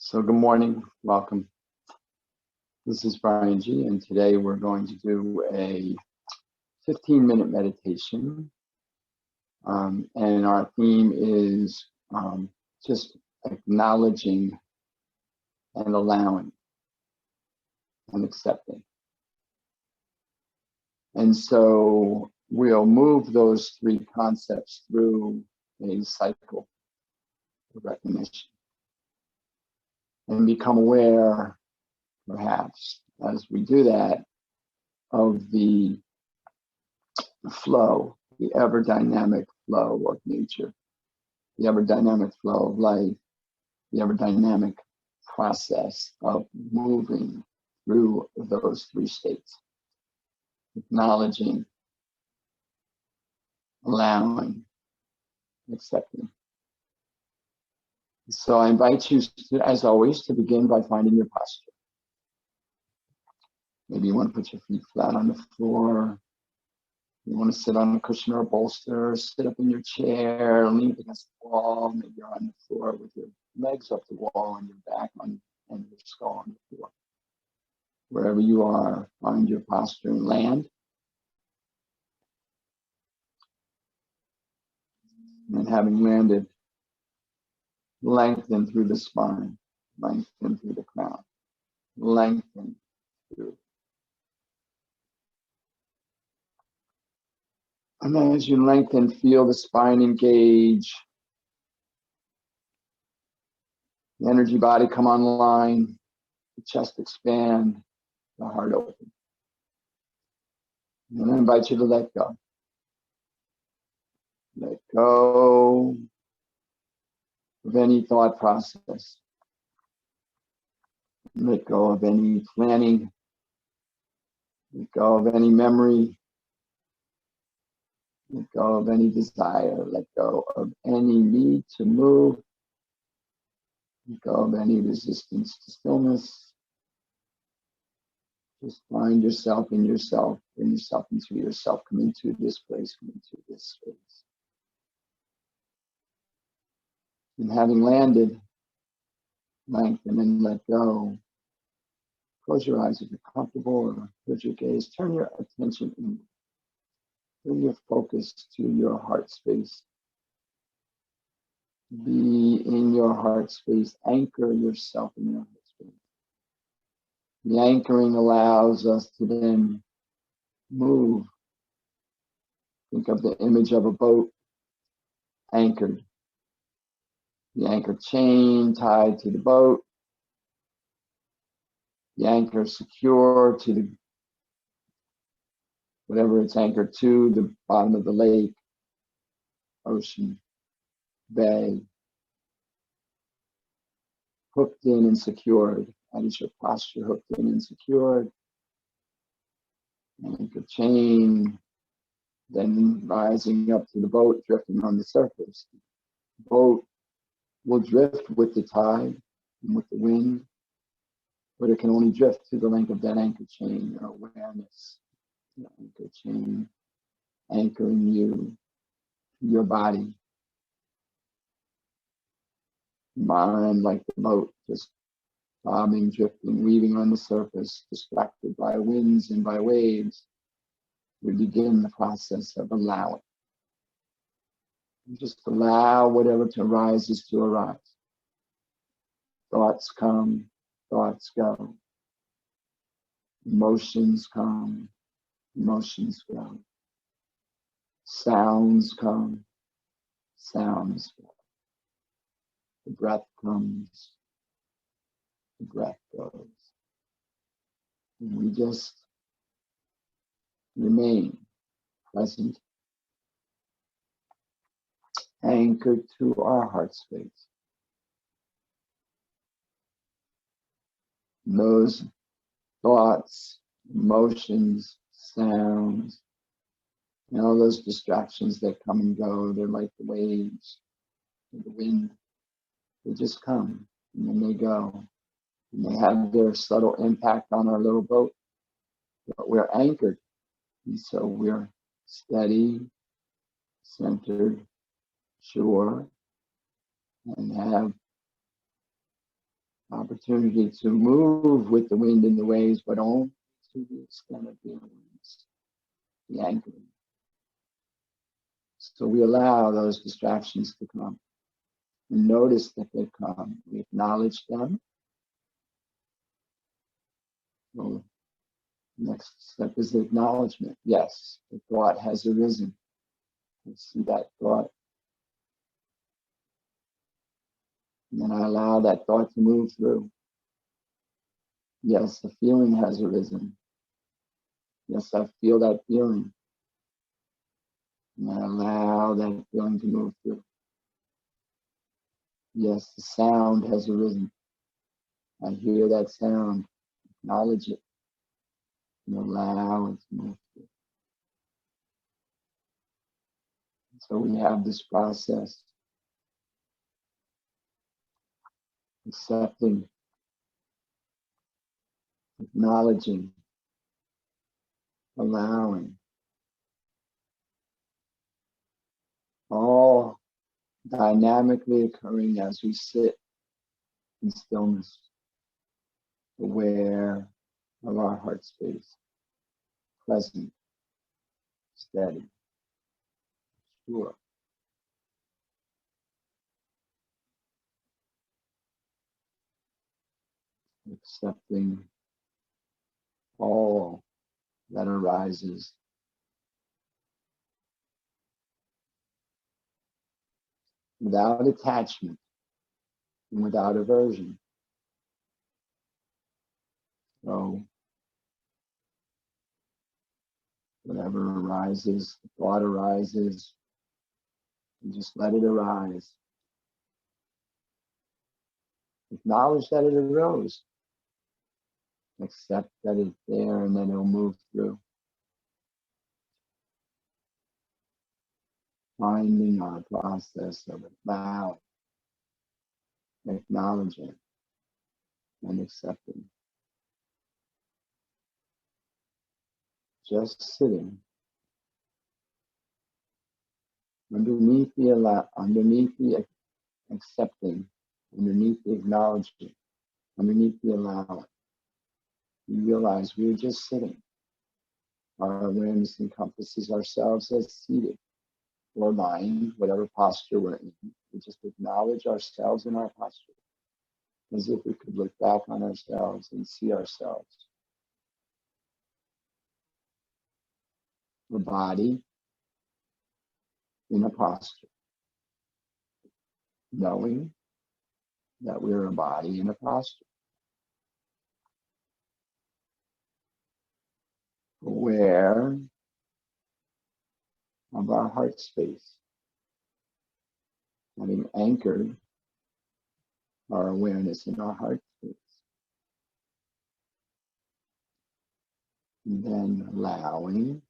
So good morning, welcome. This is Brian G, and today we're going to do a 15-minute meditation. And our theme is just acknowledging and allowing and accepting. And so we'll move those three concepts through a cycle of recognition and become aware, perhaps, as we do that, of the flow, the ever-dynamic flow of nature, the ever-dynamic flow of life, the ever-dynamic process of moving through those three states, acknowledging, allowing, accepting. So I invite you, as always, to begin by finding your posture. Maybe you want to put your feet flat on the floor. You want to sit on a cushion or a bolster, sit up in your chair, lean up against the wall. Maybe you're on the floor with your legs up the wall and your back on and your skull on the floor. Wherever you are, find your posture and land. And having landed, lengthen through the spine, lengthen through the crown, lengthen through. And then as you lengthen, feel the spine engage, the energy body come online, the chest expand, the heart open. And I invite you to let go. Let go of any thought process. Let go of any planning. Let go of any memory. Let go of any desire. Let go of any need to move. Let go of any resistance to stillness. Just find yourself in yourself. Bring yourself into yourself. Come into this place. Come into this space. And having landed, lengthen and let go. Close your eyes if you're comfortable, or close your gaze. Turn your attention in. Bring your focus to your heart space. Be in your heart space. Anchor yourself in your heart space. The anchoring allows us to then move. Think of the image of a boat anchored. The anchor chain tied to the boat. The anchor secure to the whatever it's anchored to, the bottom of the lake, ocean, bay. Hooked in and secured. That is your posture, hooked in and secured. Anchor chain, then rising up to the boat, drifting on the surface. The boat will drift with the tide and with the wind, but it can only drift to the length of that anchor chain, your awareness. The anchor chain anchoring you, your body, mind like the boat, just bobbing, drifting, weaving on the surface, distracted by winds and by waves. We begin the process of allowing. Just allow whatever arises to arise. Thoughts come, thoughts go. Emotions come, emotions go. Sounds come, sounds go. The breath comes, the breath goes. And we just remain present, anchored to our heart space. And those thoughts, emotions, sounds, and all those distractions that come and go, they're like the waves, the wind. They just come and then they go. And they have their subtle impact on our little boat, but we're anchored. And so we're steady, centered, sure, and have opportunity to move with the wind and the waves, but only to the extent of the awareness, the anchoring. So we allow those distractions to come. We notice that they come. We acknowledge them. So next step is the acknowledgement. Yes, the thought has arisen. I see that thought. And then I allow that thought to move through. Yes, the feeling has arisen. Yes, I feel that feeling. And I allow that feeling to move through. Yes, the sound has arisen. I hear that sound. Acknowledge it. And allow it to move through. So we have this process. Accepting, acknowledging, allowing, all dynamically occurring as we sit in stillness, aware of our heart space, present, steady, sure. Accepting all that arises, without attachment and without aversion. So whatever arises, the thought arises, and just let it arise. Acknowledge that it arose. Accept that it's there, and then it'll move through. Finding our process of allowing, acknowledging, and accepting. Just sitting underneath the accepting, underneath the acknowledging, underneath the allowing. We realize we're just sitting. Our awareness encompasses ourselves as seated or lying, whatever posture we're in. We just acknowledge ourselves in our posture, as if we could look back on ourselves and see ourselves. The body in a posture, knowing that we're a body in a posture. Aware of our heart space, having anchored our awareness in our heart space. And then allowing,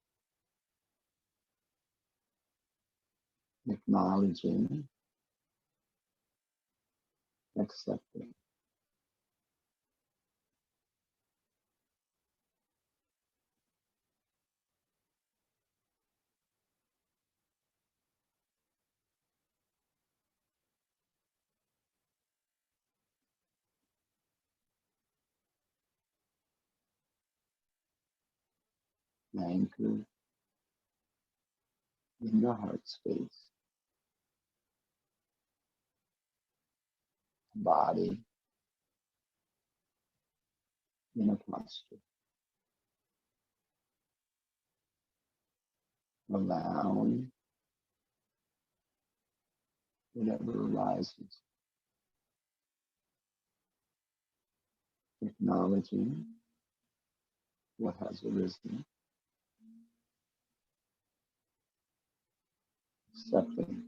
acknowledging, accepting. Anchored in the heart space, body in a posture. Allowing whatever arises. Acknowledging what has arisen. Accepting.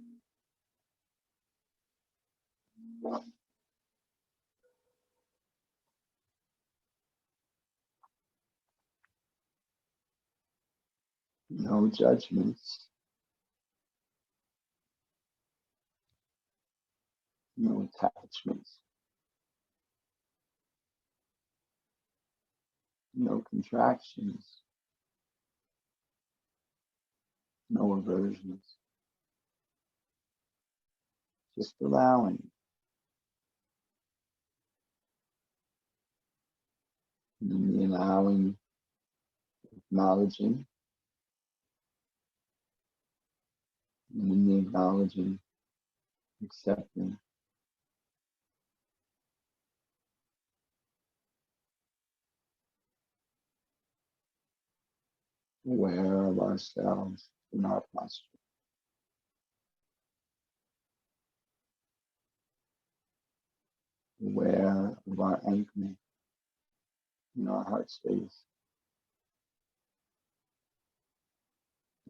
No judgments. No attachments. No contractions. No aversions. Just allowing. allowing, acknowledging, and in the acknowledging, accepting, aware of ourselves in our posture, aware of our anchoring in our heart space,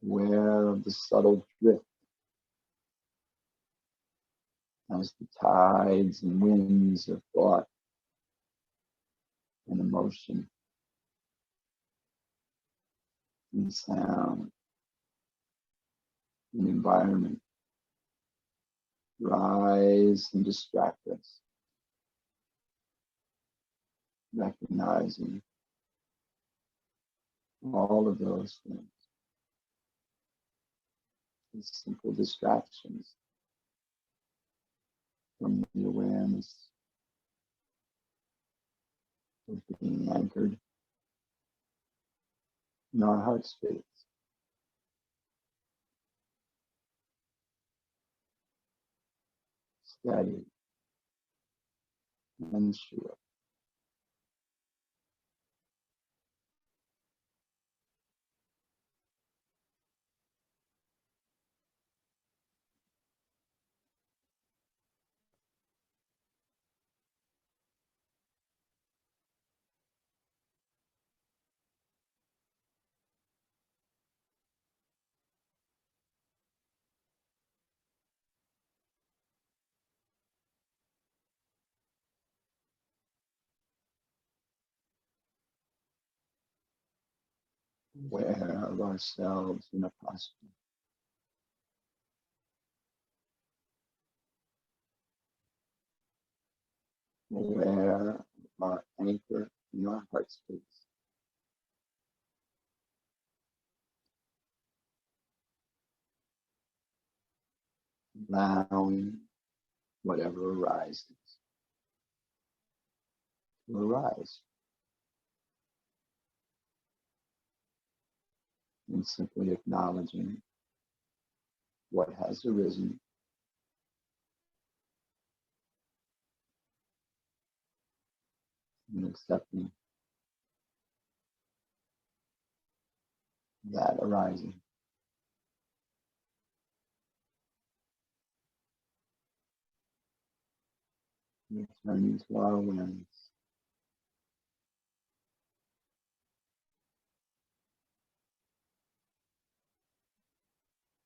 aware of the subtle drift as the tides and winds of thought and emotion and sound and environment rise and distract us, recognizing all of those things as simple distractions from the awareness of being anchored in our heart space, steady and sure. Aware of ourselves in a posture, aware of our anchor in our heart space, allowing whatever arises to arise, and simply acknowledging what has arisen and accepting that arising. Returning to our awareness,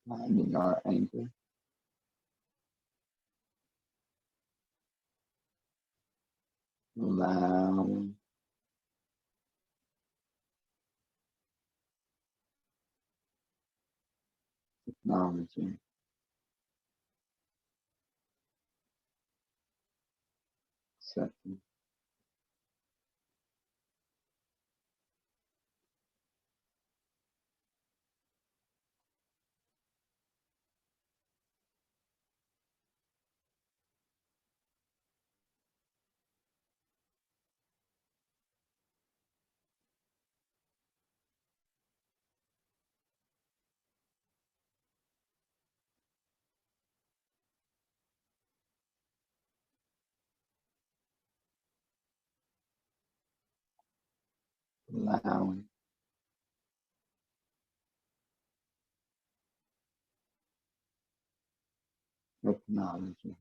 finding our anchor, allowing, acknowledging, accepting, allowing, acknowledging,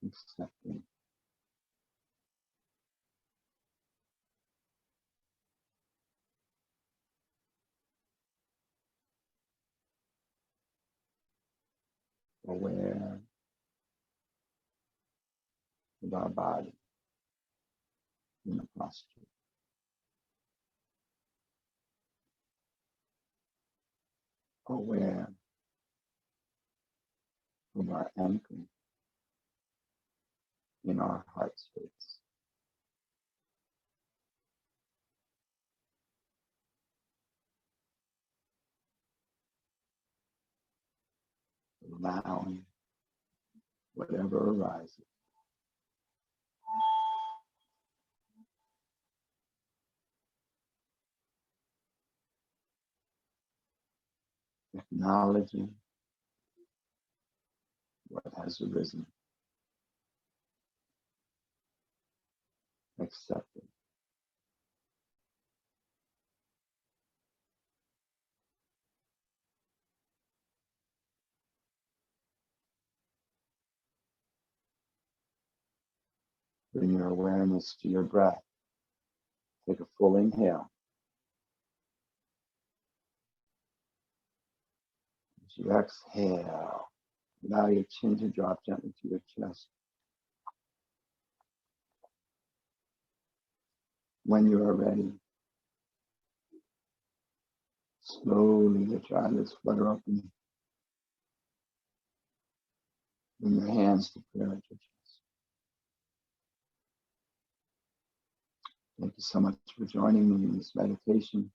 accepting, aware of our body in a posture, aware of our anchor in our heart space, allowing whatever arises acknowledging what has arisen, accepting. Bring your awareness to your breath. Take a full inhale. As you exhale, allow your chin to drop gently to your chest. When you are ready, slowly let your eyelids flutter open. Bring your hands to prayer at your chest. Thank you so much for joining me in this meditation.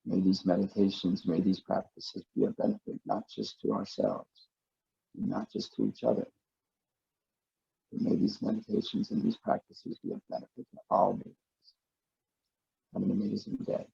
May these meditations, may these practices be a benefit not just to ourselves, not just to each other, but may these meditations and these practices be a benefit to all beings. Have an amazing day.